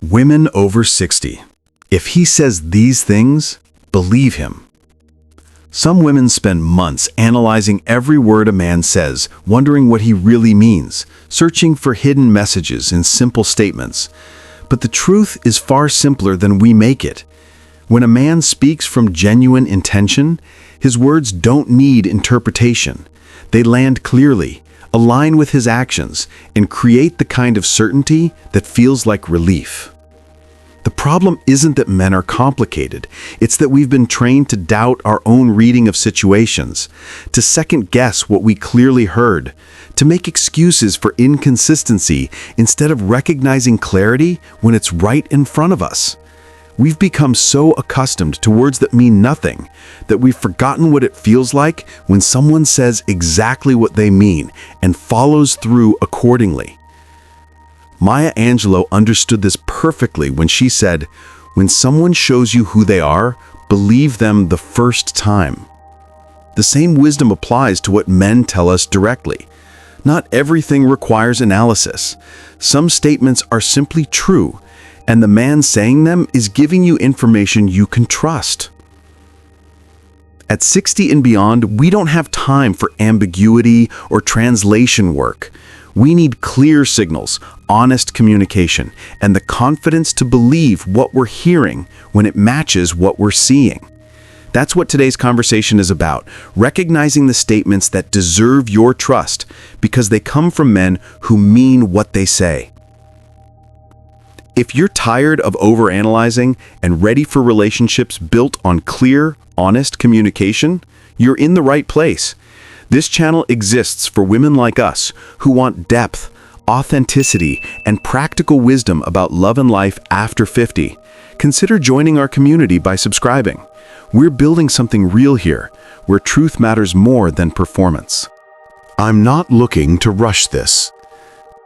Women over 60. If he says these things, believe him. Some women spend months analyzing every word a man says, wondering what he really means, searching for hidden messages in simple statements. But the truth is far simpler than we make it. When a man speaks from genuine intention, his words don't need interpretation. They land clearly, align with his actions, and create the kind of certainty that feels like relief. The problem isn't that men are complicated. It's that we've been trained to doubt our own reading of situations, to second-guess what we clearly heard, to make excuses for inconsistency instead of recognizing clarity when it's right in front of us. We've become so accustomed to words that mean nothing that we've forgotten what it feels like when someone says exactly what they mean and follows through accordingly. Maya Angelou understood this perfectly when she said, "When someone shows you who they are, believe them the first time." The same wisdom applies to what men tell us directly. Not everything requires analysis. Some statements are simply true, and the man saying them is giving you information you can trust. At 60 and beyond, we don't have time for ambiguity or translation work. We need clear signals, honest communication, and the confidence to believe what we're hearing when it matches what we're seeing. That's what today's conversation is about, recognizing the statements that deserve your trust because they come from men who mean what they say. If you're tired of overanalyzing and ready for relationships built on clear, honest communication, you're in the right place. This channel exists for women like us who want depth, authenticity, and practical wisdom about love and life after 50. Consider joining our community by subscribing. We're building something real here, where truth matters more than performance. I'm not looking to rush this.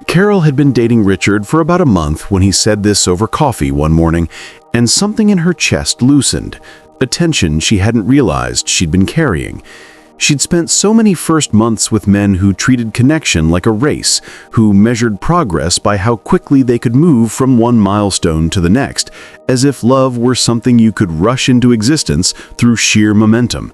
Carol had been dating Richard for about a month when he said this over coffee one morning, and something in her chest loosened, a tension she hadn't realized she'd been carrying. She'd spent so many first months with men who treated connection like a race, who measured progress by how quickly they could move from one milestone to the next, as if love were something you could rush into existence through sheer momentum.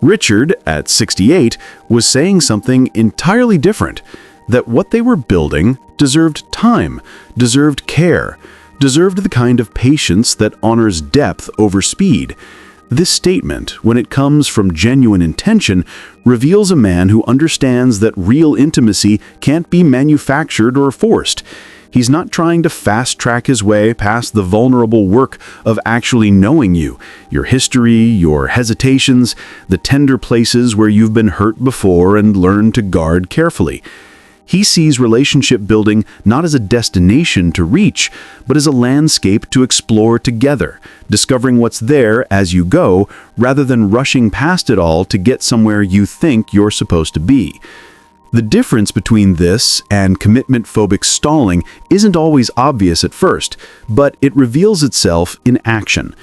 Richard, at 68, was saying something entirely different, that what they were building deserved time, deserved care, deserved the kind of patience that honors depth over speed. This statement, when it comes from genuine intention, reveals a man who understands that real intimacy can't be manufactured or forced. He's not trying to fast-track his way past the vulnerable work of actually knowing you, your history, your hesitations, the tender places where you've been hurt before and learned to guard carefully. He sees relationship building not as a destination to reach, but as a landscape to explore together, discovering what's there as you go, rather than rushing past it all to get somewhere you think you're supposed to be. The difference between this and commitment-phobic stalling isn't always obvious at first, but it reveals itself in action.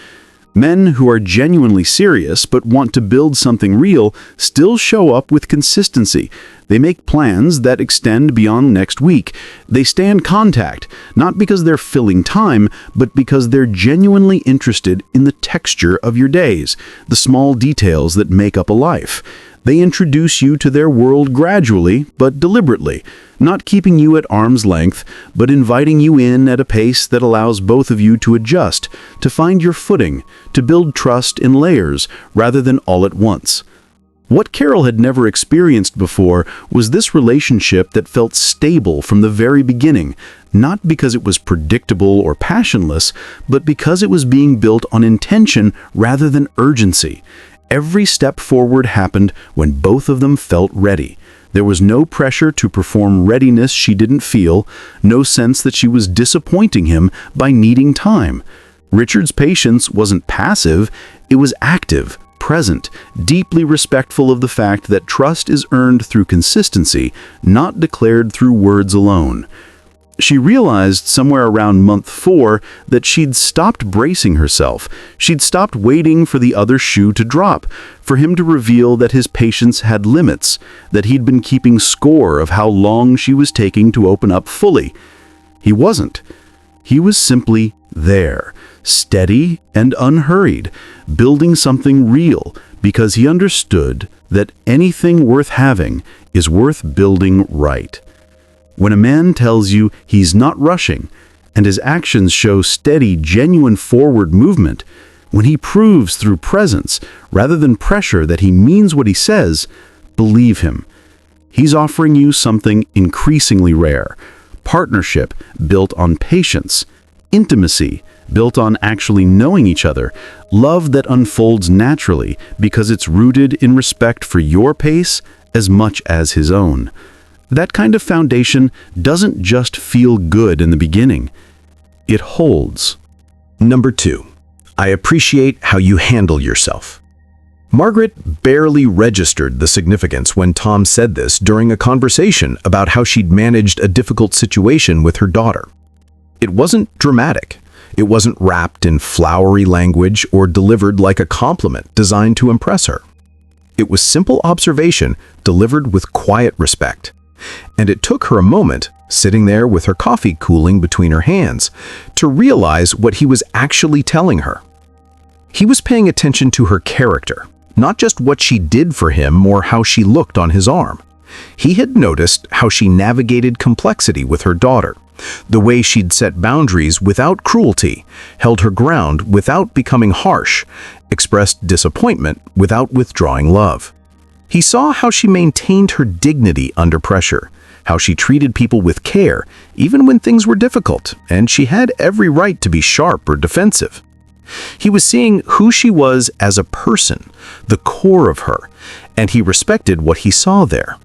Men who are genuinely serious but want to build something real still show up with consistency. They make plans that extend beyond next week. They stay in contact, not because they're filling time, but because they're genuinely interested in the texture of your days, the small details that make up a life. They introduce you to their world gradually, but deliberately, not keeping you at arm's length, but inviting you in at a pace that allows both of you to adjust, to find your footing, to build trust in layers rather than all at once. What Carol had never experienced before was this relationship that felt stable from the very beginning, not because it was predictable or passionless, but because it was being built on intention rather than urgency. Every step forward happened when both of them felt ready. There was no pressure to perform readiness she didn't feel, no sense that she was disappointing him by needing time. Richard's patience wasn't passive, it was active, present, deeply respectful of the fact that trust is earned through consistency, not declared through words alone. She realized somewhere around month 4 that she'd stopped bracing herself. She'd stopped waiting for the other shoe to drop, for him to reveal that his patience had limits, that he'd been keeping score of how long she was taking to open up fully. He wasn't. He was simply there, steady and unhurried, building something real because he understood that anything worth having is worth building right. When a man tells you he's not rushing, and his actions show steady, genuine forward movement, when he proves through presence rather than pressure that he means what he says, believe him. He's offering you something increasingly rare: partnership built on patience, intimacy built on actually knowing each other, love that unfolds naturally because it's rooted in respect for your pace as much as his own. That kind of foundation doesn't just feel good in the beginning. It holds. Number 2, I appreciate how you handle yourself. Margaret barely registered the significance when Tom said this during a conversation about how she'd managed a difficult situation with her daughter. It wasn't dramatic. It wasn't wrapped in flowery language or delivered like a compliment designed to impress her. It was simple observation delivered with quiet respect. And it took her a moment, sitting there with her coffee cooling between her hands, to realize what he was actually telling her. He was paying attention to her character, not just what she did for him or how she looked on his arm. He had noticed how she navigated complexity with her daughter, the way she'd set boundaries without cruelty, held her ground without becoming harsh, expressed disappointment without withdrawing love. He saw how she maintained her dignity under pressure, how she treated people with care, even when things were difficult, and she had every right to be sharp or defensive. He was seeing who she was as a person, the core of her, and he respected what he saw there.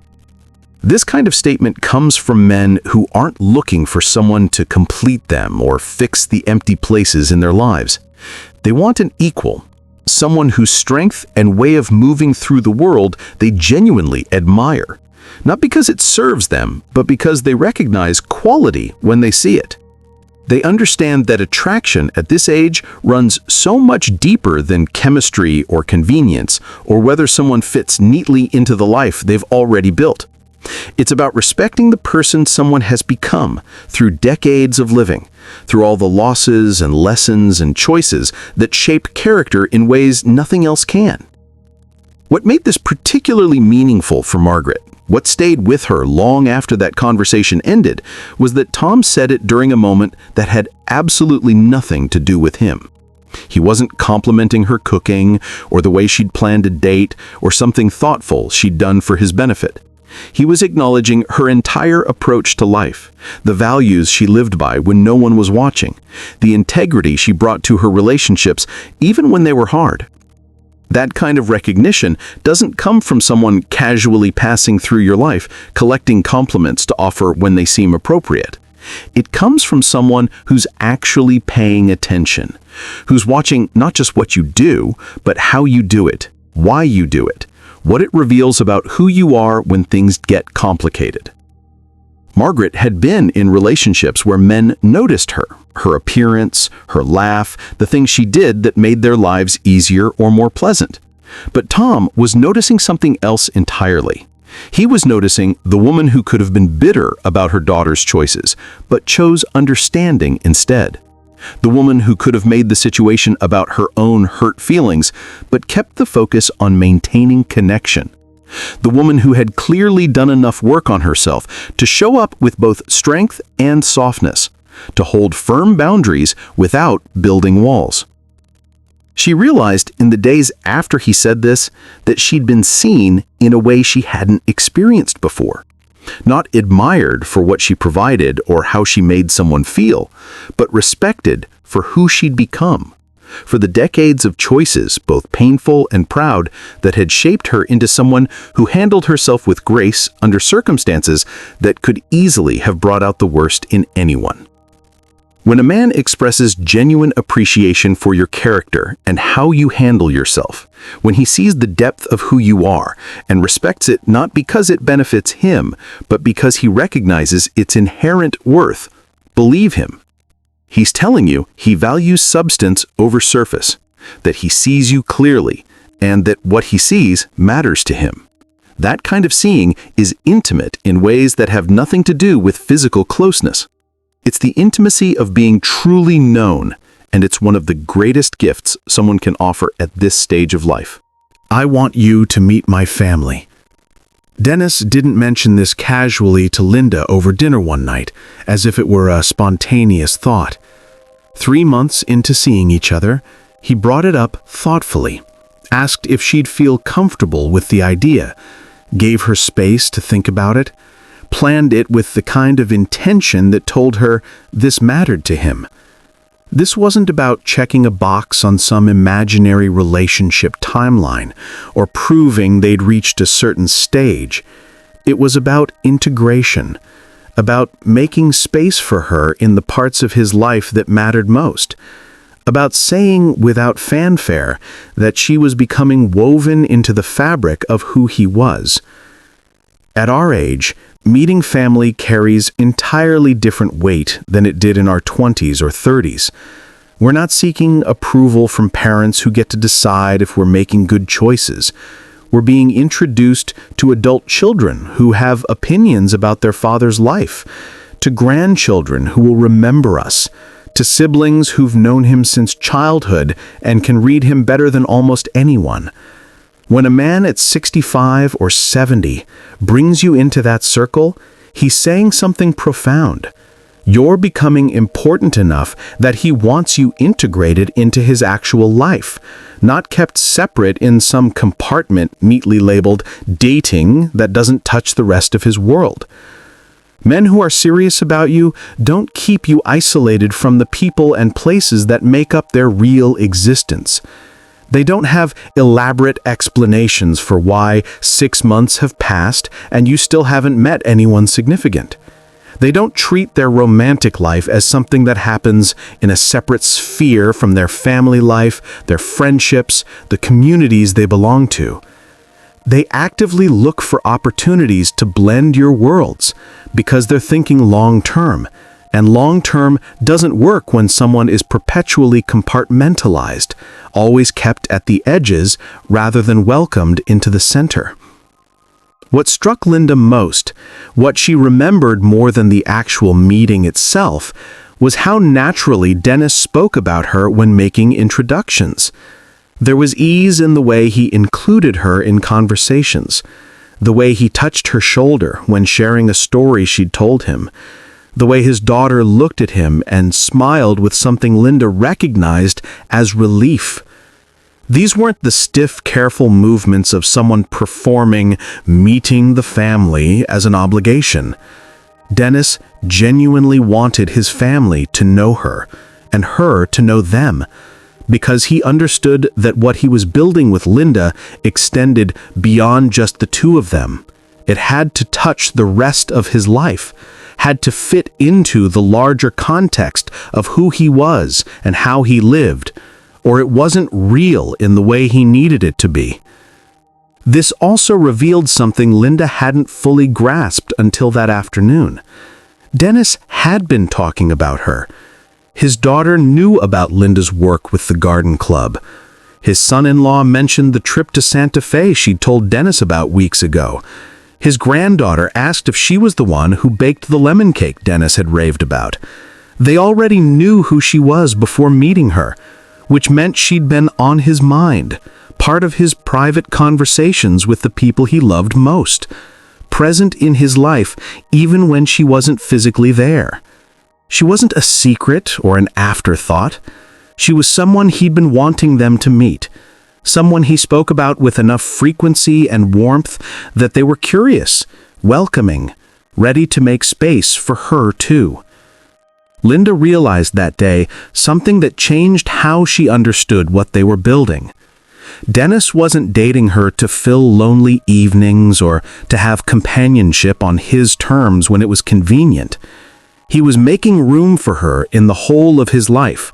This kind of statement comes from men who aren't looking for someone to complete them or fix the empty places in their lives. They want an equal, someone whose strength and way of moving through the world they genuinely admire, not because it serves them, but because they recognize quality when they see it. They understand that attraction at this age runs so much deeper than chemistry or convenience, or whether someone fits neatly into the life they've already built. It's about respecting the person someone has become through decades of living, through all the losses and lessons and choices that shape character in ways nothing else can. What made this particularly meaningful for Margaret, what stayed with her long after that conversation ended, was that Tom said it during a moment that had absolutely nothing to do with him. He wasn't complimenting her cooking or the way she'd planned a date or something thoughtful she'd done for his benefit. He was acknowledging her entire approach to life, the values she lived by when no one was watching, the integrity she brought to her relationships even when they were hard. That kind of recognition doesn't come from someone casually passing through your life, collecting compliments to offer when they seem appropriate. It comes from someone who's actually paying attention, who's watching not just what you do, but how you do it, why you do it, what it reveals about who you are when things get complicated. Margaret had been in relationships where men noticed her, her appearance, her laugh, the things she did that made their lives easier or more pleasant. But Tom was noticing something else entirely. He was noticing the woman who could have been bitter about her daughter's choices, but chose understanding instead. The woman who could have made the situation about her own hurt feelings, but kept the focus on maintaining connection. The woman who had clearly done enough work on herself to show up with both strength and softness, to hold firm boundaries without building walls. She realized in the days after he said this that she'd been seen in a way she hadn't experienced before. Not admired for what she provided or how she made someone feel, but respected for who she'd become, for the decades of choices, both painful and proud, that had shaped her into someone who handled herself with grace under circumstances that could easily have brought out the worst in anyone. When a man expresses genuine appreciation for your character and how you handle yourself, when he sees the depth of who you are and respects it not because it benefits him, but because he recognizes its inherent worth, believe him. He's telling you he values substance over surface, that he sees you clearly, and that what he sees matters to him. That kind of seeing is intimate in ways that have nothing to do with physical closeness. It's the intimacy of being truly known, and it's one of the greatest gifts someone can offer at this stage of life. I want you to meet my family. Dennis didn't mention this casually to Linda over dinner one night, as if it were a spontaneous thought. 3 months into seeing each other, he brought it up thoughtfully, asked if she'd feel comfortable with the idea, gave her space to think about it, planned it with the kind of intention that told her this mattered to him. This wasn't about checking a box on some imaginary relationship timeline or proving they'd reached a certain stage. It was about integration, about making space for her in the parts of his life that mattered most, about saying without fanfare that she was becoming woven into the fabric of who he was. At our age, meeting family carries entirely different weight than it did in our 20s or 30s. We're not seeking approval from parents who get to decide if we're making good choices. We're being introduced to adult children who have opinions about their father's life, to grandchildren who will remember us, to siblings who've known him since childhood and can read him better than almost anyone. When a man at 65 or 70 brings you into that circle, he's saying something profound. You're becoming important enough that he wants you integrated into his actual life, not kept separate in some compartment neatly labeled dating that doesn't touch the rest of his world. Men who are serious about you don't keep you isolated from the people and places that make up their real existence. They don't have elaborate explanations for why 6 months have passed and you still haven't met anyone significant. They don't treat their romantic life as something that happens in a separate sphere from their family life, their friendships, the communities they belong to. They actively look for opportunities to blend your worlds because they're thinking long-term, and long-term doesn't work when someone is perpetually compartmentalized, always kept at the edges rather than welcomed into the center. What struck Linda most, what she remembered more than the actual meeting itself, was how naturally Dennis spoke about her when making introductions. There was ease in the way he included her in conversations, the way he touched her shoulder when sharing a story she'd told him, the way his daughter looked at him and smiled with something Linda recognized as relief. These weren't the stiff, careful movements of someone performing meeting the family as an obligation. Dennis genuinely wanted his family to know her, and her to know them, because he understood that what he was building with Linda extended beyond just the two of them. It had to touch the rest of his life, had to fit into the larger context of who he was and how he lived, or it wasn't real in the way he needed it to be. This also revealed something Linda hadn't fully grasped until that afternoon. Dennis had been talking about her. His daughter knew about Linda's work with the garden club. His son-in-law mentioned the trip to Santa Fe she'd told Dennis about weeks ago. His granddaughter asked if she was the one who baked the lemon cake Dennis had raved about. They already knew who she was before meeting her, which meant she'd been on his mind, part of his private conversations with the people he loved most, present in his life even when she wasn't physically there. She wasn't a secret or an afterthought. She was someone he'd been wanting them to meet, someone he spoke about with enough frequency and warmth that they were curious, welcoming, ready to make space for her too. Linda realized that day something that changed how she understood what they were building. Dennis wasn't dating her to fill lonely evenings or to have companionship on his terms when it was convenient. He was making room for her in the whole of his life,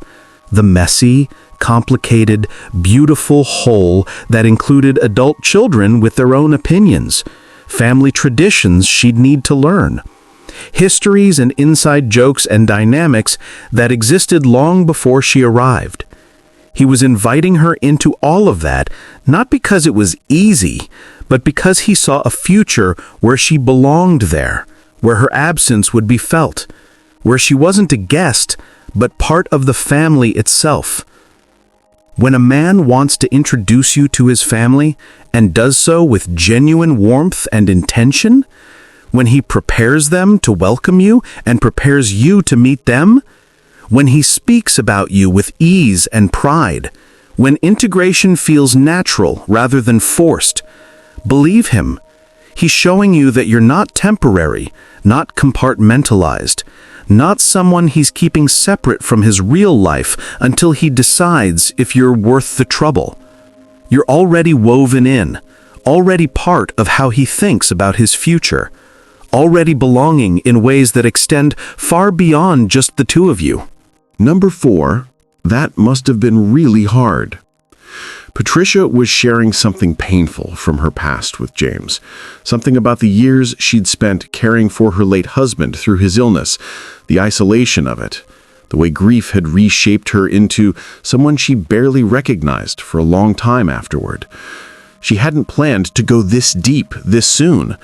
the messy, complicated, beautiful whole that included adult children with their own opinions, family traditions she'd need to learn, histories and inside jokes and dynamics that existed long before she arrived. He was inviting her into all of that, not because it was easy, but because he saw a future where she belonged there, where her absence would be felt, where she wasn't a guest, but part of the family itself. When a man wants to introduce you to his family and does so with genuine warmth and intention, when he prepares them to welcome you and prepares you to meet them, when he speaks about you with ease and pride, when integration feels natural rather than forced, believe him. He's showing you that you're not temporary, not compartmentalized, not someone he's keeping separate from his real life until he decides if you're worth the trouble. You're already woven in, already part of how he thinks about his future, already belonging in ways that extend far beyond just the two of you. Number 4, that must have been really hard. Patricia was sharing something painful from her past with James, something about the years she'd spent caring for her late husband through his illness, the isolation of it, the way grief had reshaped her into someone she barely recognized for a long time afterward. She hadn't planned to go this deep this soon,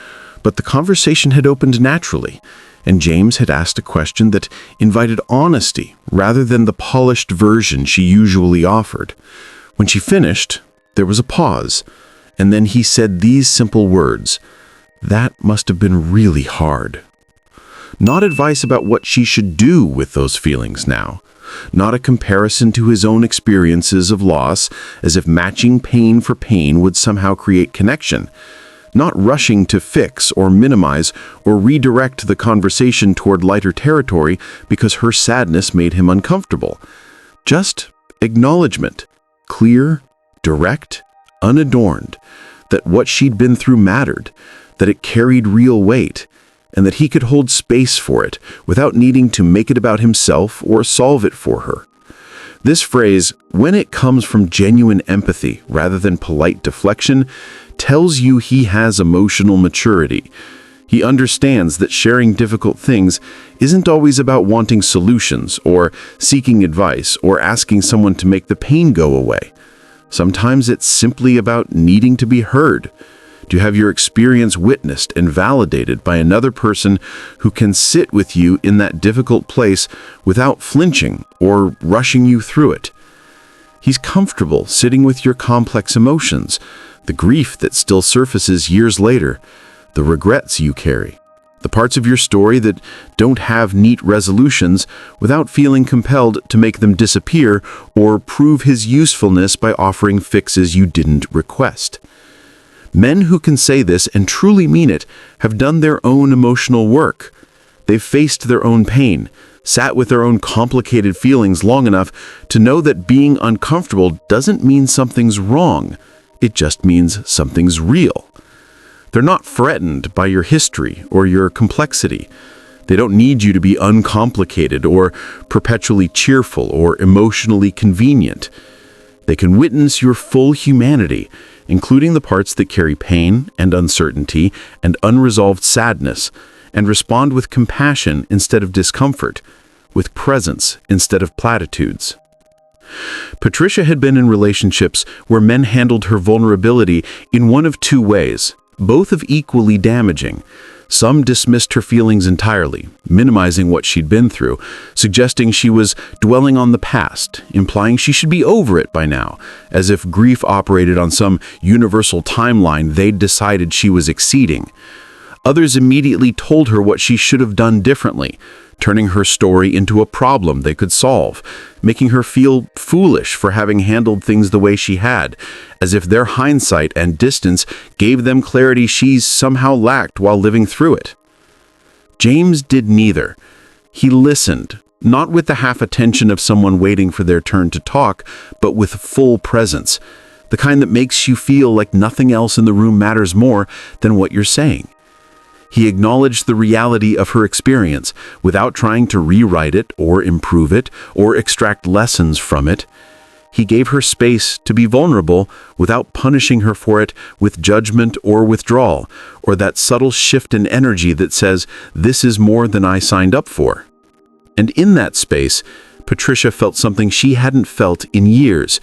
but the conversation had opened naturally, and James had asked a question that invited honesty rather than the polished version she usually offered. When she finished, there was a pause, and then he said these simple words, "That must have been really hard." Not advice about what she should do with those feelings now. Not a comparison to his own experiences of loss, as if matching pain for pain would somehow create connection. Not rushing to fix or minimize or redirect the conversation toward lighter territory because her sadness made him uncomfortable. Just acknowledgement. Clear, direct, unadorned, that what she'd been through mattered, that it carried real weight, and that he could hold space for it without needing to make it about himself or solve it for her. This phrase, when it comes from genuine empathy rather than polite deflection, tells you he has emotional maturity. He understands that sharing difficult things isn't always about wanting solutions or seeking advice or asking someone to make the pain go away. Sometimes it's simply about needing to be heard, to have your experience witnessed and validated by another person who can sit with you in that difficult place without flinching or rushing you through it. He's comfortable sitting with your complex emotions, the grief that still surfaces years later, the regrets you carry, the parts of your story that don't have neat resolutions without feeling compelled to make them disappear or prove his usefulness by offering fixes you didn't request. Men who can say this and truly mean it have done their own emotional work. They've faced their own pain, sat with their own complicated feelings long enough to know that being uncomfortable doesn't mean something's wrong. It just means something's real. They're not threatened by your history or your complexity. They don't need you to be uncomplicated or perpetually cheerful or emotionally convenient. They can witness your full humanity, including the parts that carry pain and uncertainty and unresolved sadness, and respond with compassion instead of discomfort, with presence instead of platitudes. Patricia had been in relationships where men handled her vulnerability in one of two ways, both of equally damaging. Some dismissed her feelings entirely, minimizing what she'd been through, suggesting she was dwelling on the past, implying she should be over it by now, as if grief operated on some universal timeline they'd decided she was exceeding. Others immediately told her what she should have done differently, turning her story into a problem they could solve, making her feel foolish for having handled things the way she had, as if their hindsight and distance gave them clarity she's somehow lacked while living through it. James did neither. He listened, not with the half attention of someone waiting for their turn to talk, but with full presence, the kind that makes you feel like nothing else in the room matters more than what you're saying. He acknowledged the reality of her experience without trying to rewrite it or improve it or extract lessons from it. He gave her space to be vulnerable without punishing her for it with judgment or withdrawal, or that subtle shift in energy that says, "This is more than I signed up for." And in that space, Patricia felt something she hadn't felt in years,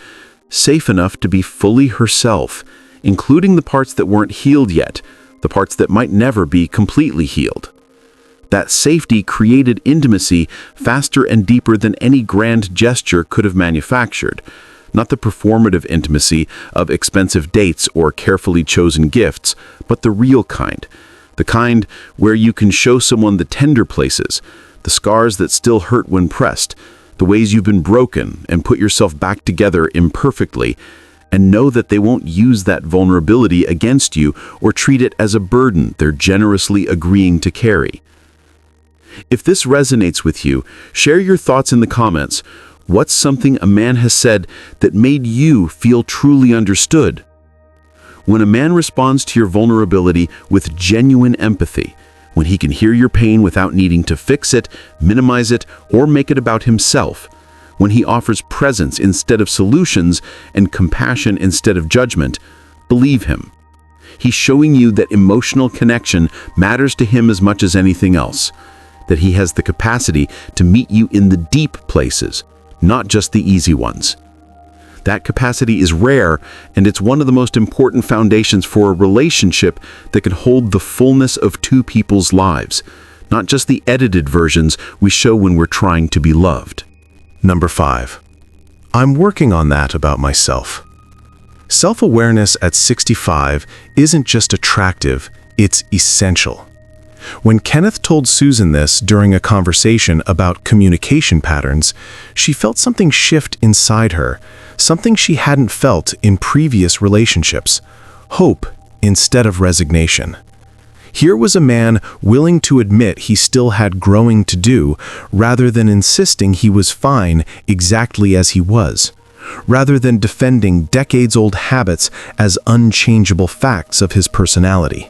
safe enough to be fully herself, including the parts that weren't healed yet, the parts that might never be completely healed. That safety created intimacy faster and deeper than any grand gesture could have manufactured. Not the performative intimacy of expensive dates or carefully chosen gifts, but the real kind. The kind where you can show someone the tender places, the scars that still hurt when pressed, the ways you've been broken, and put yourself back together imperfectly, and know that they won't use that vulnerability against you or treat it as a burden they're generously agreeing to carry. If this resonates with you, share your thoughts in the comments. What's something a man has said that made you feel truly understood? When a man responds to your vulnerability with genuine empathy, when he can hear your pain without needing to fix it, minimize it, or make it about himself, when he offers presence instead of solutions and compassion instead of judgment, believe him. He's showing you that emotional connection matters to him as much as anything else, that he has the capacity to meet you in the deep places, not just the easy ones. That capacity is rare, and it's one of the most important foundations for a relationship that can hold the fullness of two people's lives, not just the edited versions we show when we're trying to be loved. Number 5. I'm working on that about myself. Self-awareness at 65 isn't just attractive, it's essential. When Kenneth told Susan this during a conversation about communication patterns, she felt something shift inside her, something she hadn't felt in previous relationships: hope instead of resignation. Here was a man willing to admit he still had growing to do, rather than insisting he was fine exactly as he was, rather than defending decades-old habits as unchangeable facts of his personality.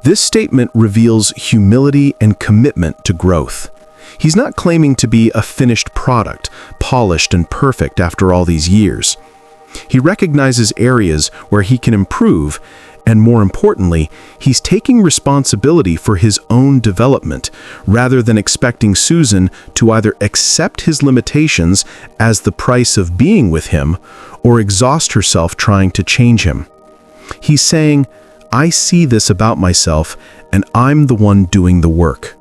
This statement reveals humility and commitment to growth. He's not claiming to be a finished product, polished and perfect after all these years. He recognizes areas where he can improve, and more importantly, he's taking responsibility for his own development, rather than expecting Susan to either accept his limitations as the price of being with him or exhaust herself trying to change him. He's saying, I see this about myself, and I'm the one doing the work.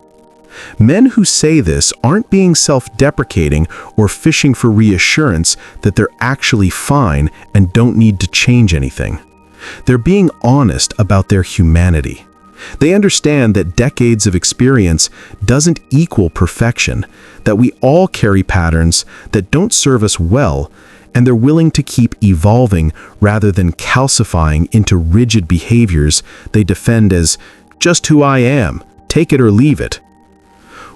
Men who say this aren't being self-deprecating or fishing for reassurance that they're actually fine and don't need to change anything. They're being honest about their humanity. They understand that decades of experience doesn't equal perfection, that we all carry patterns that don't serve us well, and they're willing to keep evolving rather than calcifying into rigid behaviors they defend as just who I am, take it or leave it.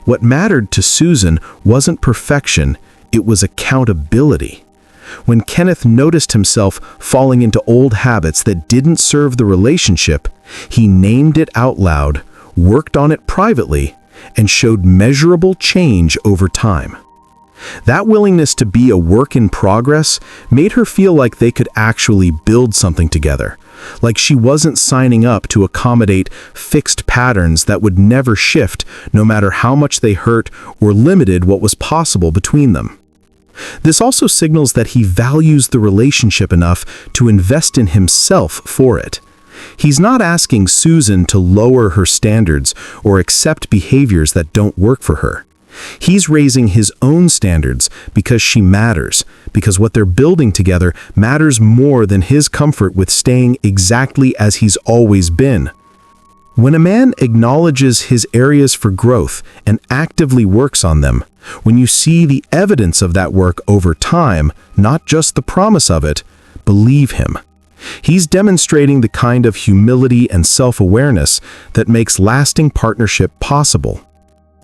What mattered to Susan wasn't perfection, it was accountability. When Kenneth noticed himself falling into old habits that didn't serve the relationship, he named it out loud, worked on it privately, and showed measurable change over time. That willingness to be a work in progress made her feel like they could actually build something together, like she wasn't signing up to accommodate fixed patterns that would never shift no matter how much they hurt or limited what was possible between them. This also signals that he values the relationship enough to invest in himself for it. He's not asking Susan to lower her standards or accept behaviors that don't work for her. He's raising his own standards because she matters, because what they're building together matters more than his comfort with staying exactly as he's always been. When a man acknowledges his areas for growth and actively works on them, when you see the evidence of that work over time, not just the promise of it, believe him. He's demonstrating the kind of humility and self-awareness that makes lasting partnership possible.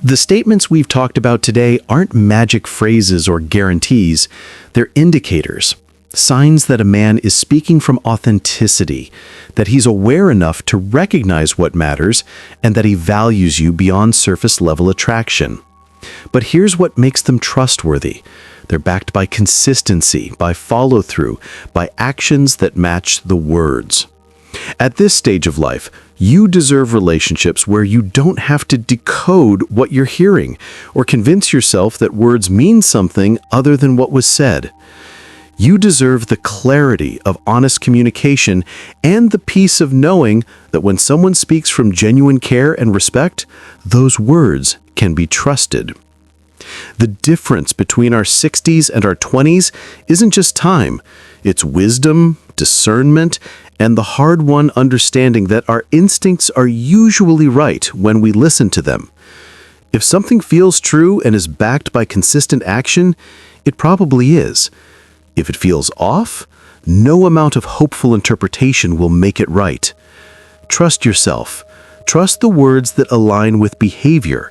The statements we've talked about today aren't magic phrases or guarantees. They're indicators, signs that a man is speaking from authenticity, that he's aware enough to recognize what matters, and that he values you beyond surface-level attraction. But here's what makes them trustworthy. They're backed by consistency, by follow-through, by actions that match the words. At this stage of life, you deserve relationships where you don't have to decode what you're hearing or convince yourself that words mean something other than what was said. You deserve the clarity of honest communication and the peace of knowing that when someone speaks from genuine care and respect, those words can be trusted. The difference between our 60s and our 20s isn't just time. It's wisdom, discernment, and the hard-won understanding that our instincts are usually right when we listen to them. If something feels true and is backed by consistent action, it probably is. If it feels off, no amount of hopeful interpretation will make it right. Trust yourself. Trust the words that align with behavior.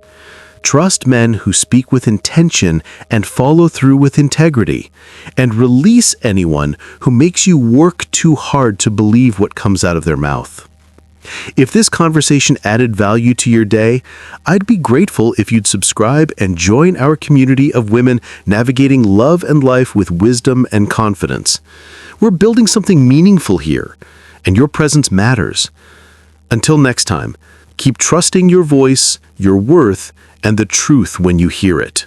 Trust men who speak with intention and follow through with integrity. And release anyone who makes you work too hard to believe what comes out of their mouth. If this conversation added value to your day, I'd be grateful if you'd subscribe and join our community of women navigating love and life with wisdom and confidence. We're building something meaningful here, and your presence matters. Until next time, keep trusting your voice, your worth, and the truth when you hear it.